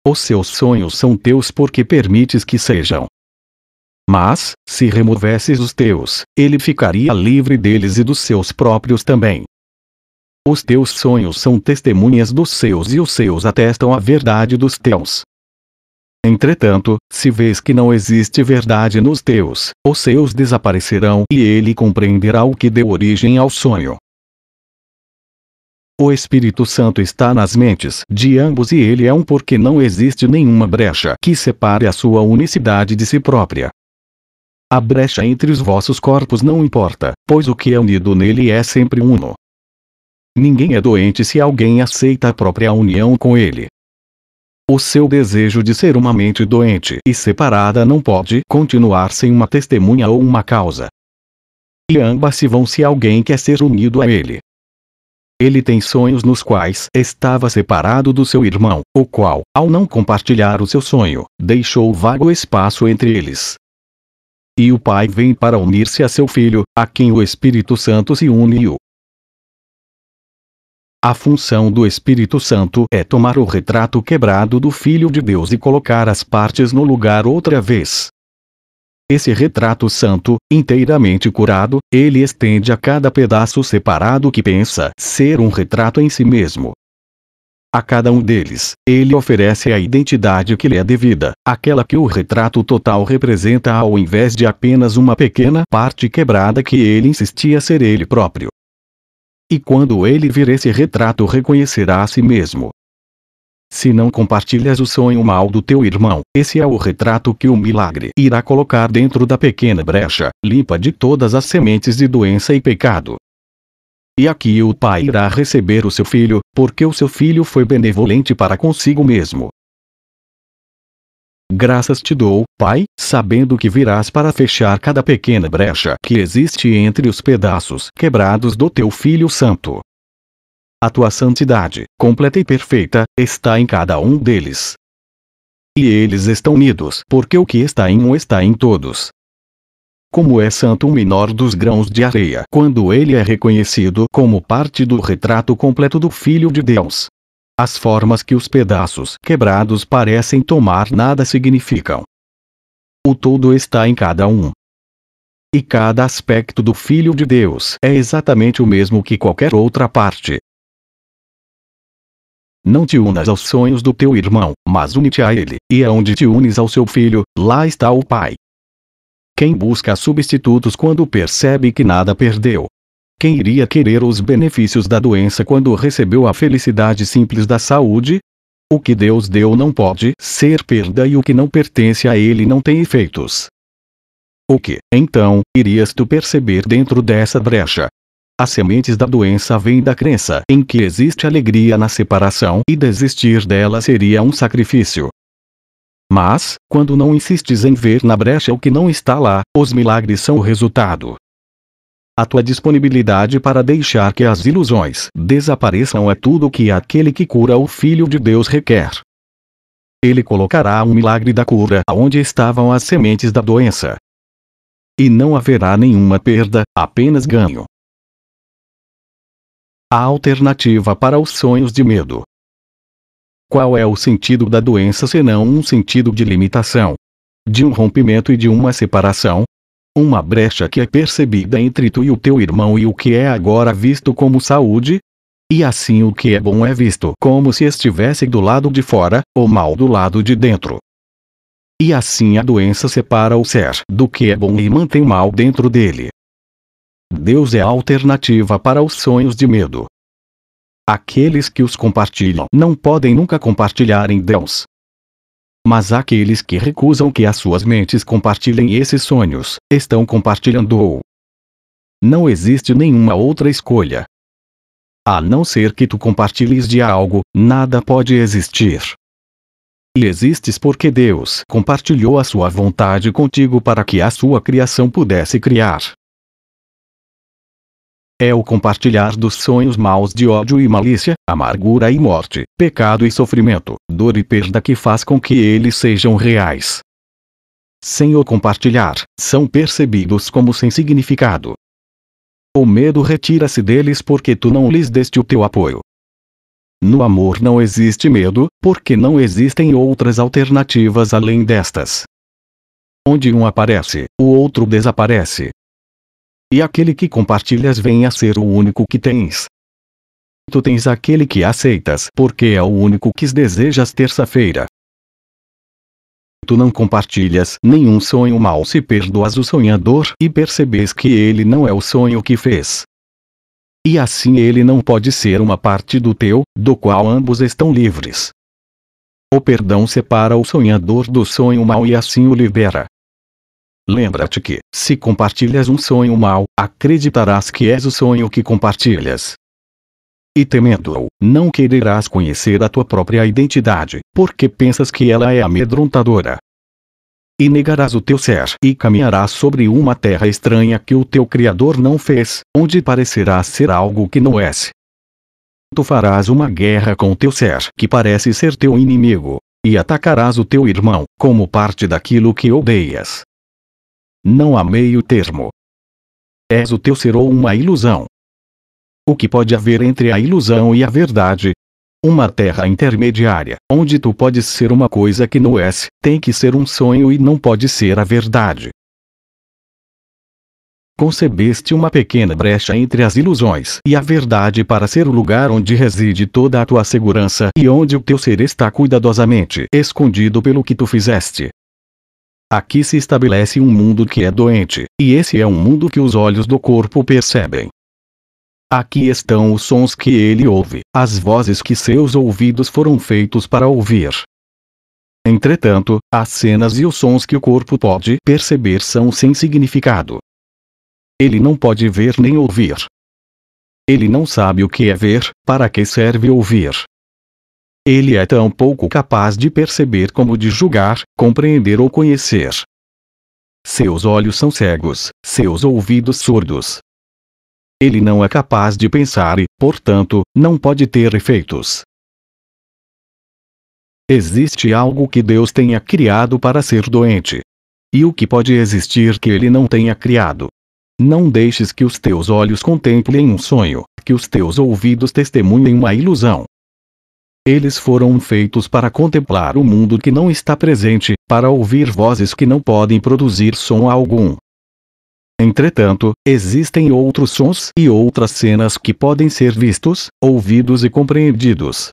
Os seus sonhos são teus porque permites que sejam. Mas, se removesses os teus, ele ficaria livre deles e dos seus próprios também. Os teus sonhos são testemunhas dos seus e os seus atestam a verdade dos teus. Entretanto, se vês que não existe verdade nos teus, os seus desaparecerão e ele compreenderá o que deu origem ao sonho. O Espírito Santo está nas mentes de ambos e ele é um porque não existe nenhuma brecha que separe a sua unicidade de si própria. A brecha entre os vossos corpos não importa, pois o que é unido nele é sempre uno. Ninguém é doente se alguém aceita a própria união com ele. O seu desejo de ser uma mente doente e separada não pode continuar sem uma testemunha ou uma causa. E ambas se vão se alguém quer ser unido a ele. Ele tem sonhos nos quais estava separado do seu irmão, o qual, ao não compartilhar o seu sonho, deixou vago espaço entre eles. E o Pai vem para unir-se a seu Filho, a quem o Espírito Santo se une e o A função do Espírito Santo é tomar o retrato quebrado do Filho de Deus e colocar as partes no lugar outra vez. Esse retrato santo, inteiramente curado, ele estende a cada pedaço separado que pensa ser um retrato em si mesmo. A cada um deles, ele oferece a identidade que lhe é devida, aquela que o retrato total representa ao invés de apenas uma pequena parte quebrada que ele insistia ser ele próprio. E quando ele vir esse retrato, reconhecerá a si mesmo. Se não compartilhas o sonho mau do teu irmão, esse é o retrato que o milagre irá colocar dentro da pequena brecha, limpa de todas as sementes de doença e pecado. E aqui o pai irá receber o seu filho, porque o seu filho foi benevolente para consigo mesmo. Graças te dou, Pai, sabendo que virás para fechar cada pequena brecha que existe entre os pedaços quebrados do teu Filho Santo. A tua santidade, completa e perfeita, está em cada um deles. E eles estão unidos, porque o que está em um está em todos. Como é santo o menor dos grãos de areia, quando ele é reconhecido como parte do retrato completo do Filho de Deus. As formas que os pedaços quebrados parecem tomar nada significam. O todo está em cada um. E cada aspecto do Filho de Deus é exatamente o mesmo que qualquer outra parte. Não te unas aos sonhos do teu irmão, mas une-te a ele, e aonde te unes ao seu filho, lá está o Pai. Quem busca substitutos quando percebe que nada perdeu? Quem iria querer os benefícios da doença quando recebeu a felicidade simples da saúde? O que Deus deu não pode ser perda e o que não pertence a ele não tem efeitos. O que, então, irias tu perceber dentro dessa brecha? As sementes da doença vêm da crença em que existe alegria na separação e desistir dela seria um sacrifício. Mas, quando não insistes em ver na brecha o que não está lá, os milagres são o resultado. A tua disponibilidade para deixar que as ilusões desapareçam é tudo o que aquele que cura o Filho de Deus requer. Ele colocará um milagre da cura aonde estavam as sementes da doença. E não haverá nenhuma perda, apenas ganho. A alternativa para os sonhos de medo. Qual é o sentido da doença senão um sentido de limitação? De um rompimento e de uma separação? Uma brecha que é percebida entre tu e o teu irmão e o que é agora visto como saúde? E assim o que é bom é visto como se estivesse do lado de fora, o mal do lado de dentro. E assim a doença separa o ser do que é bom e mantém o mal dentro dele. Deus é a alternativa para os sonhos de medo. Aqueles que os compartilham não podem nunca compartilhar em Deus. Mas aqueles que recusam que as suas mentes compartilhem esses sonhos, estão compartilhando-o. Não existe nenhuma outra escolha. A não ser que tu compartilhes de algo, nada pode existir. E existes porque Deus compartilhou a sua vontade contigo para que a sua criação pudesse criar. É o compartilhar dos sonhos maus de ódio e malícia, amargura e morte, pecado e sofrimento, dor e perda que faz com que eles sejam reais. Sem o compartilhar, são percebidos como sem significado. O medo retira-se deles porque tu não lhes deste o teu apoio. No amor não existe medo, porque não existem outras alternativas além destas. Onde um aparece, o outro desaparece. E aquele que compartilhas vem a ser o único que tens. Tu tens aquele que aceitas porque é o único que desejas terça-feira. Tu não compartilhas nenhum sonho mau se perdoas o sonhador e percebes que ele não é o sonho que fez. E assim ele não pode ser uma parte do teu, do qual ambos estão livres. O perdão separa o sonhador do sonho mau e assim o libera. Lembra-te que, se compartilhas um sonho mau, acreditarás que és o sonho que compartilhas. E temendo-o, não quererás conhecer a tua própria identidade, porque pensas que ela é amedrontadora. E negarás o teu ser e caminharás sobre uma terra estranha que o teu Criador não fez, onde parecerás ser algo que não és. Tu farás uma guerra com o teu ser que parece ser teu inimigo, e atacarás o teu irmão, como parte daquilo que odeias. Não há meio termo. És o teu ser ou uma ilusão. O que pode haver entre a ilusão e a verdade? Uma terra intermediária, onde tu podes ser uma coisa que não és, tem que ser um sonho e não pode ser a verdade. Concebeste uma pequena brecha entre as ilusões e a verdade para ser o lugar onde reside toda a tua segurança e onde o teu ser está cuidadosamente escondido pelo que tu fizeste. Aqui se estabelece um mundo que é doente, e esse é um mundo que os olhos do corpo percebem. Aqui estão os sons que ele ouve, as vozes que seus ouvidos foram feitos para ouvir. Entretanto, as cenas e os sons que o corpo pode perceber são sem significado. Ele não pode ver nem ouvir. Ele não sabe o que é ver, para que serve ouvir. Ele é tão pouco capaz de perceber como de julgar, compreender ou conhecer. Seus olhos são cegos, seus ouvidos surdos. Ele não é capaz de pensar e, portanto, não pode ter efeitos. Existe algo que Deus tenha criado para ser doente. E o que pode existir que ele não tenha criado? Não deixes que os teus olhos contemplem um sonho, que os teus ouvidos testemunhem uma ilusão. Eles foram feitos para contemplar o mundo que não está presente, para ouvir vozes que não podem produzir som algum. Entretanto, existem outros sons e outras cenas que podem ser vistos, ouvidos e compreendidos.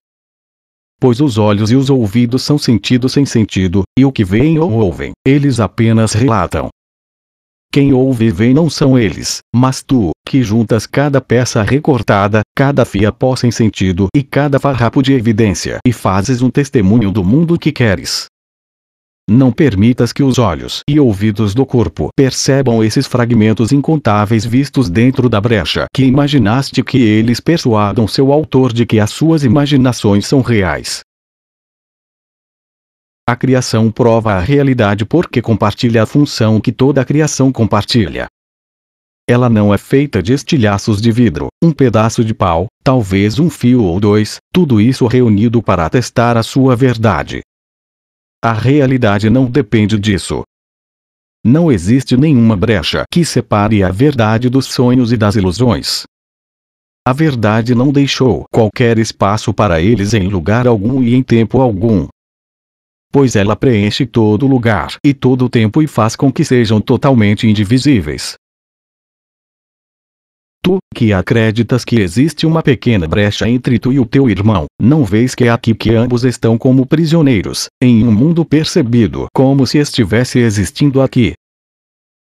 Pois os olhos e os ouvidos são sentidos sem sentido, e o que veem ou ouvem, eles apenas relatam. Quem ouve e vê não são eles, mas tu, que juntas cada peça recortada, cada fiapó sem sentido e cada farrapo de evidência e fazes um testemunho do mundo que queres. Não permitas que os olhos e ouvidos do corpo percebam esses fragmentos incontáveis vistos dentro da brecha que imaginaste, que eles persuadam seu autor de que as suas imaginações são reais. A criação prova a realidade porque compartilha a função que toda a criação compartilha. Ela não é feita de estilhaços de vidro, um pedaço de pau, talvez um fio ou dois, tudo isso reunido para atestar a sua verdade. A realidade não depende disso. Não existe nenhuma brecha que separe a verdade dos sonhos e das ilusões. A verdade não deixou qualquer espaço para eles em lugar algum e em tempo algum. Pois ela preenche todo lugar e todo o tempo e faz com que sejam totalmente indivisíveis. Tu, que acreditas que existe uma pequena brecha entre tu e o teu irmão, não vês que é aqui que ambos estão como prisioneiros, em um mundo percebido como se estivesse existindo aqui.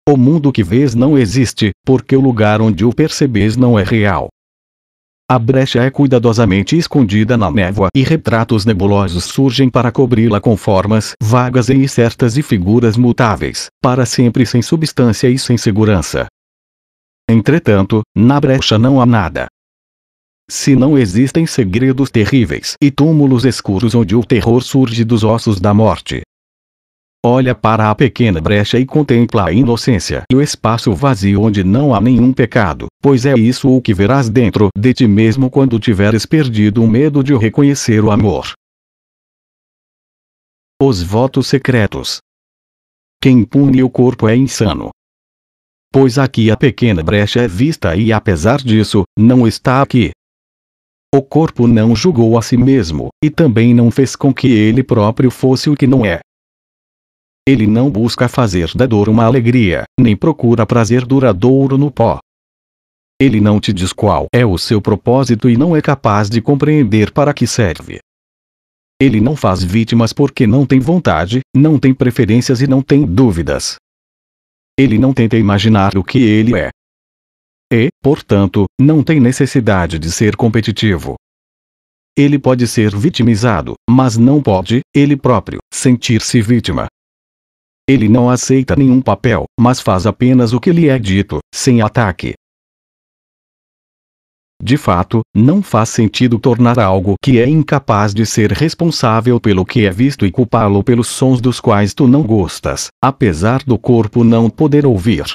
O mundo que vês não existe, porque o lugar onde o percebes não é real. A brecha é cuidadosamente escondida na névoa e retratos nebulosos surgem para cobri-la com formas vagas e incertas e figuras mutáveis, para sempre sem substância e sem segurança. Entretanto, na brecha não há nada. Se não existem segredos terríveis e túmulos escuros onde o terror surge dos ossos da morte. Olha para a pequena brecha e contempla a inocência e o espaço vazio onde não há nenhum pecado, pois é isso o que verás dentro de ti mesmo quando tiveres perdido o medo de reconhecer o amor. Os votos secretos. Quem pune o corpo é insano. Pois aqui a pequena brecha é vista e apesar disso, não está aqui. O corpo não julgou a si mesmo, e também não fez com que ele próprio fosse o que não é. Ele não busca fazer da dor uma alegria, nem procura prazer duradouro no pó. Ele não te diz qual é o seu propósito e não é capaz de compreender para que serve. Ele não faz vítimas porque não tem vontade, não tem preferências e não tem dúvidas. Ele não tenta imaginar o que ele é. E, portanto, não tem necessidade de ser competitivo. Ele pode ser vitimizado, mas não pode, ele próprio, sentir-se vítima. Ele não aceita nenhum papel, mas faz apenas o que lhe é dito, sem ataque. De fato, não faz sentido tornar algo que é incapaz de ser responsável pelo que é visto e culpá-lo pelos sons dos quais tu não gostas, apesar do corpo não poder ouvir.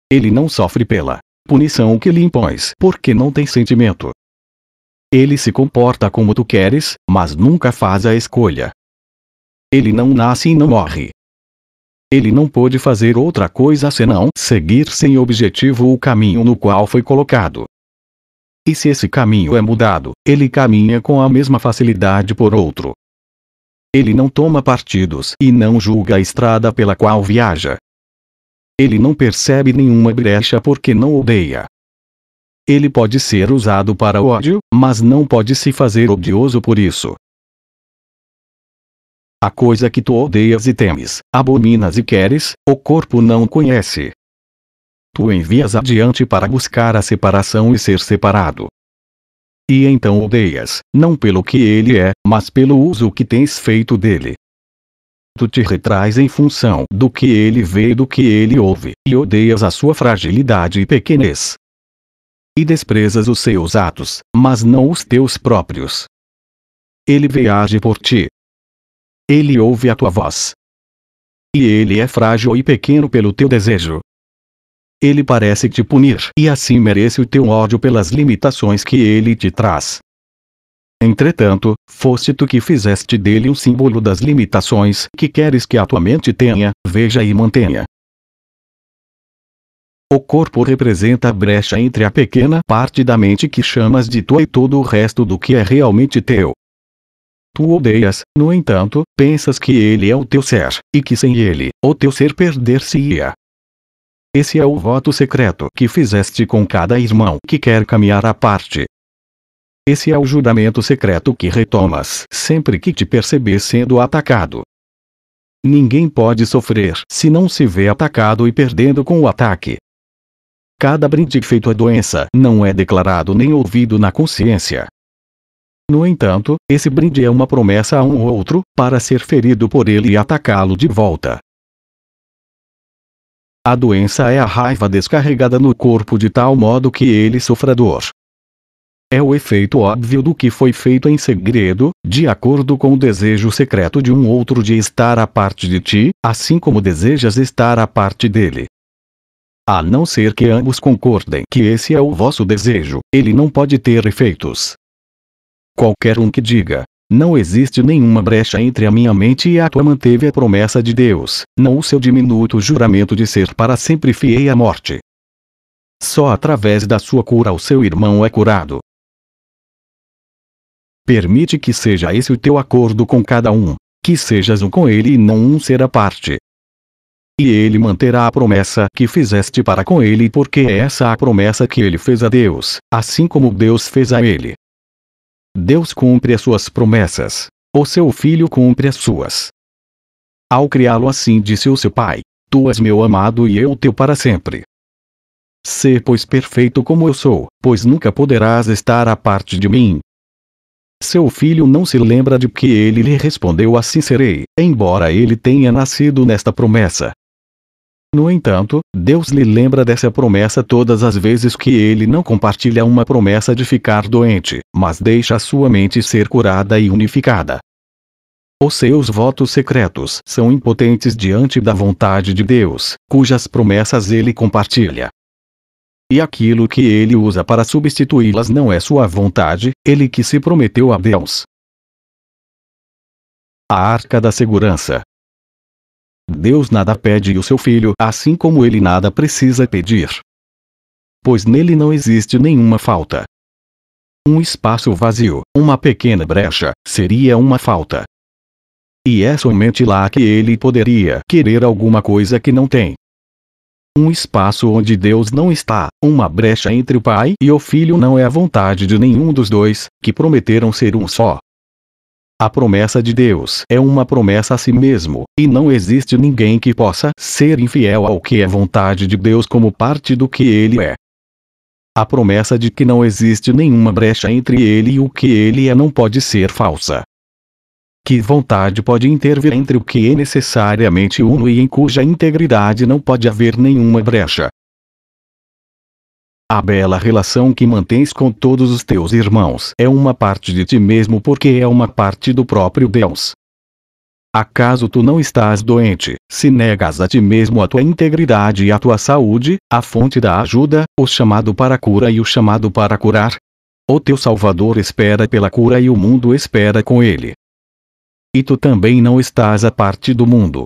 Ele não sofre pela punição que lhe impões porque não tem sentimento. Ele se comporta como tu queres, mas nunca faz a escolha. Ele não nasce e não morre. Ele não pôde fazer outra coisa senão seguir sem objetivo o caminho no qual foi colocado. e se esse caminho é mudado, ele caminha com a mesma facilidade por outro. Ele não toma partidos e não julga a estrada pela qual viaja. Ele não percebe nenhuma brecha porque não odeia. Ele pode ser usado para o ódio, mas não pode se fazer odioso por isso. A coisa que tu odeias e temes, abominas e queres, o corpo não conhece. Tu envias adiante para buscar a separação e ser separado. E então odeias, não pelo que ele é, mas pelo uso que tens feito dele. Tu te retrais em função do que ele vê e do que ele ouve, e odeias a sua fragilidade e pequenez. E desprezas os seus atos, mas não os teus próprios. Ele vê e age por ti. Ele ouve a tua voz. E ele é frágil e pequeno pelo teu desejo. Ele parece te punir e assim merece o teu ódio pelas limitações que ele te traz. Entretanto, foste tu que fizeste dele um símbolo das limitações que queres que a tua mente tenha, veja e mantenha. O corpo representa a brecha entre a pequena parte da mente que chamas de tua e todo o resto do que é realmente teu. Tu odeias, no entanto, pensas que ele é o teu ser, e que sem ele, o teu ser perder-se-ia. Esse é o voto secreto que fizeste com cada irmão que quer caminhar à parte. Esse é o juramento secreto que retomas sempre que te percebes sendo atacado. Ninguém pode sofrer se não se vê atacado e perdendo com o ataque. Cada brinde feito à doença não é declarado nem ouvido na consciência. No entanto, esse brinde é uma promessa a um ou outro, para ser ferido por ele e atacá-lo de volta. A doença é a raiva descarregada no corpo de tal modo que ele sofra dor. É o efeito óbvio do que foi feito em segredo, de acordo com o desejo secreto de um outro de estar à parte de ti, assim como desejas estar à parte dele. A não ser que ambos concordem que esse é o vosso desejo, ele não pode ter efeitos. Qualquer um que diga, não existe nenhuma brecha entre a minha mente e a tua, manteve a promessa de Deus, não o seu diminuto juramento de ser para sempre fiel à morte. Só através da sua cura o seu irmão é curado. Permite que seja esse o teu acordo com cada um, que sejas um com ele e não um ser à parte. E ele manterá a promessa que fizeste para com ele, porque é essa a promessa que ele fez a Deus, assim como Deus fez a ele. Deus cumpre as suas promessas. O seu filho cumpre as suas. Ao criá-lo assim disse o seu pai: Tu és meu amado e eu teu para sempre. Sê pois perfeito como eu sou, pois nunca poderás estar à parte de mim. Seu filho não se lembra de que ele lhe respondeu assim serei, embora ele tenha nascido nesta promessa. No entanto, Deus lhe lembra dessa promessa todas as vezes que ele não compartilha uma promessa de ficar doente, mas deixa a sua mente ser curada e unificada. Os seus votos secretos são impotentes diante da vontade de Deus, cujas promessas ele compartilha. E aquilo que ele usa para substituí-las não é sua vontade, ele que se prometeu a Deus. A Arca da Segurança. Deus nada pede e o seu filho, assim como ele nada precisa pedir. Pois nele não existe nenhuma falta. Um espaço vazio, uma pequena brecha, seria uma falta. E é somente lá que ele poderia querer alguma coisa que não tem. Um espaço onde Deus não está, uma brecha entre o pai e o filho não é a vontade de nenhum dos dois, que prometeram ser um só. A promessa de Deus é uma promessa a si mesmo, e não existe ninguém que possa ser infiel ao que é vontade de Deus como parte do que ele é. A promessa de que não existe nenhuma brecha entre ele e o que ele é não pode ser falsa. Que vontade pode intervir entre o que é necessariamente uno e em cuja integridade não pode haver nenhuma brecha? A bela relação que mantens com todos os teus irmãos é uma parte de ti mesmo porque é uma parte do próprio Deus. Acaso tu não estás doente, se negas a ti mesmo a tua integridade e a tua saúde, a fonte da ajuda, o chamado para a cura e o chamado para curar? O teu Salvador espera pela cura e o mundo espera com ele. E tu também não estás à parte do mundo.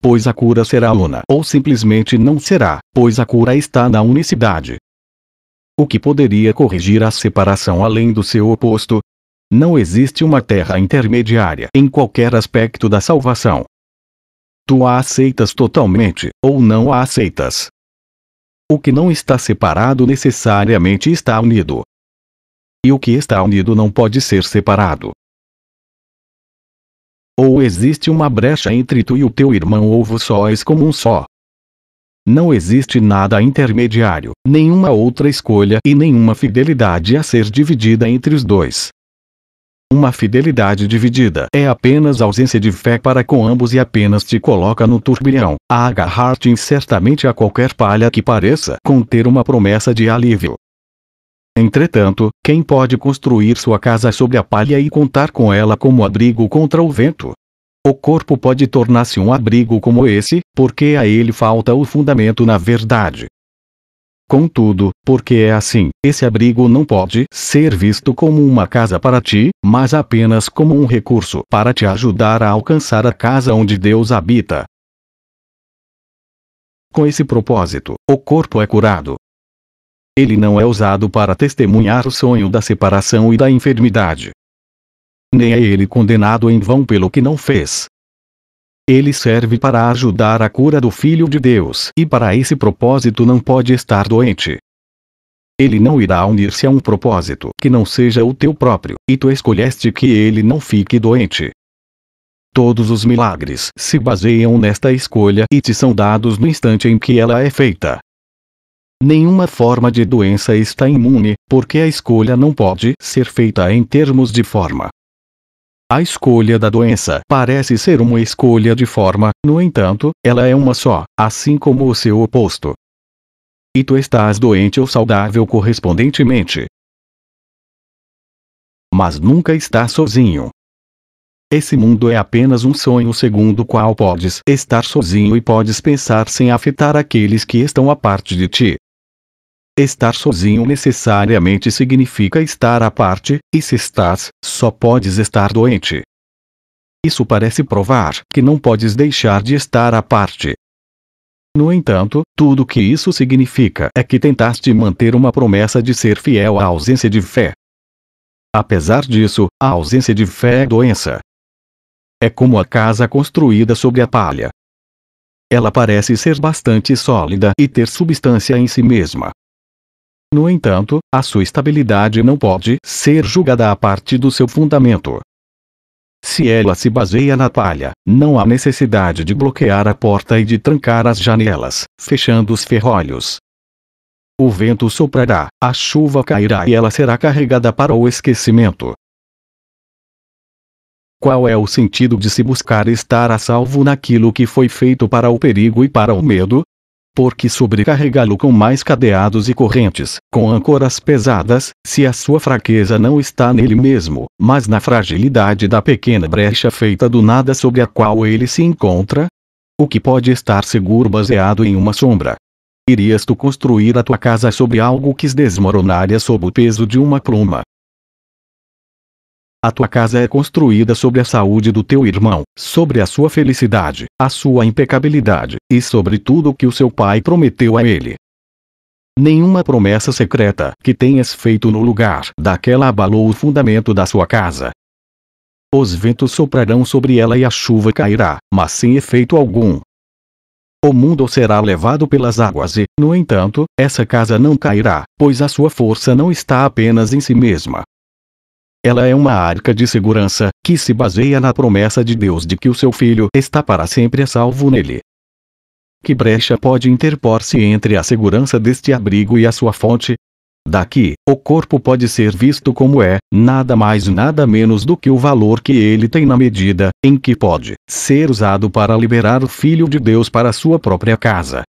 Pois a cura será una, ou simplesmente não será, pois a cura está na unicidade. O que poderia corrigir a separação além do seu oposto? Não existe uma terra intermediária em qualquer aspecto da salvação. Tu a aceitas totalmente, ou não a aceitas. O que não está separado necessariamente está unido. E o que está unido não pode ser separado. Ou existe uma brecha entre tu e o teu irmão ou vós sois como um só. Não existe nada intermediário, nenhuma outra escolha e nenhuma fidelidade a ser dividida entre os dois. Uma fidelidade dividida é apenas ausência de fé para com ambos e apenas te coloca no turbilhão, a agarrar-te incertamente a qualquer palha que pareça conter uma promessa de alívio. Entretanto, quem pode construir sua casa sobre a palha e contar com ela como abrigo contra o vento? O corpo pode tornar-se um abrigo como esse, porque a ele falta o fundamento na verdade. Contudo, porque é assim, esse abrigo não pode ser visto como uma casa para ti, mas apenas como um recurso para te ajudar a alcançar a casa onde Deus habita. Com esse propósito, o corpo é curado. Ele não é usado para testemunhar o sonho da separação e da enfermidade. Nem é ele condenado em vão pelo que não fez. Ele serve para ajudar a cura do Filho de Deus e para esse propósito não pode estar doente. Ele não irá unir-se a um propósito que não seja o teu próprio, e tu escolheste que ele não fique doente. Todos os milagres se baseiam nesta escolha e te são dados no instante em que ela é feita. Nenhuma forma de doença está imune, porque a escolha não pode ser feita em termos de forma. A escolha da doença parece ser uma escolha de forma, no entanto, ela é uma só, assim como o seu oposto. E tu estás doente ou saudável correspondentemente. Mas nunca estás sozinho. Esse mundo é apenas um sonho segundo o qual podes estar sozinho e podes pensar sem afetar aqueles que estão à parte de ti. Estar sozinho necessariamente significa estar à parte, e se estás, só podes estar doente. Isso parece provar que não podes deixar de estar à parte. No entanto, tudo que isso significa é que tentaste manter uma promessa de ser fiel à ausência de fé. Apesar disso, a ausência de fé é doença. É como a casa construída sobre a palha. Ela parece ser bastante sólida e ter substância em si mesma. No entanto, a sua estabilidade não pode ser julgada a partir do seu fundamento. Se ela se baseia na palha, não há necessidade de bloquear a porta e de trancar as janelas, fechando os ferrolhos. O vento soprará, a chuva cairá e ela será carregada para o esquecimento. Qual é o sentido de se buscar estar a salvo naquilo que foi feito para o perigo e para o medo? Porque sobrecarregá-lo com mais cadeados e correntes, com âncoras pesadas, se a sua fraqueza não está nele mesmo, mas na fragilidade da pequena brecha feita do nada sobre a qual ele se encontra? O que pode estar seguro baseado em uma sombra? Irias tu construir a tua casa sobre algo que se desmoronaria sob o peso de uma pluma? A tua casa é construída sobre a saúde do teu irmão, sobre a sua felicidade, a sua impecabilidade, e sobre tudo o que o seu pai prometeu a ele. Nenhuma promessa secreta que tenhas feito no lugar daquela abalou o fundamento da sua casa. Os ventos soprarão sobre ela e a chuva cairá, mas sem efeito algum. O mundo será levado pelas águas e, no entanto, essa casa não cairá, pois a sua força não está apenas em si mesma. Ela é uma arca de segurança, que se baseia na promessa de Deus de que o seu filho está para sempre a salvo nele. Que brecha pode interpor-se entre a segurança deste abrigo e a sua fonte? Daqui, o corpo pode ser visto como é, nada mais nada menos do que o valor que ele tem na medida em que pode ser usado para liberar o Filho de Deus para a sua própria casa.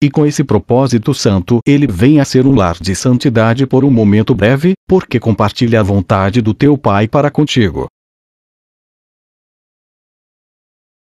E com esse propósito santo ele vem a ser um lar de santidade por um momento breve, porque compartilha a vontade do teu Pai para contigo.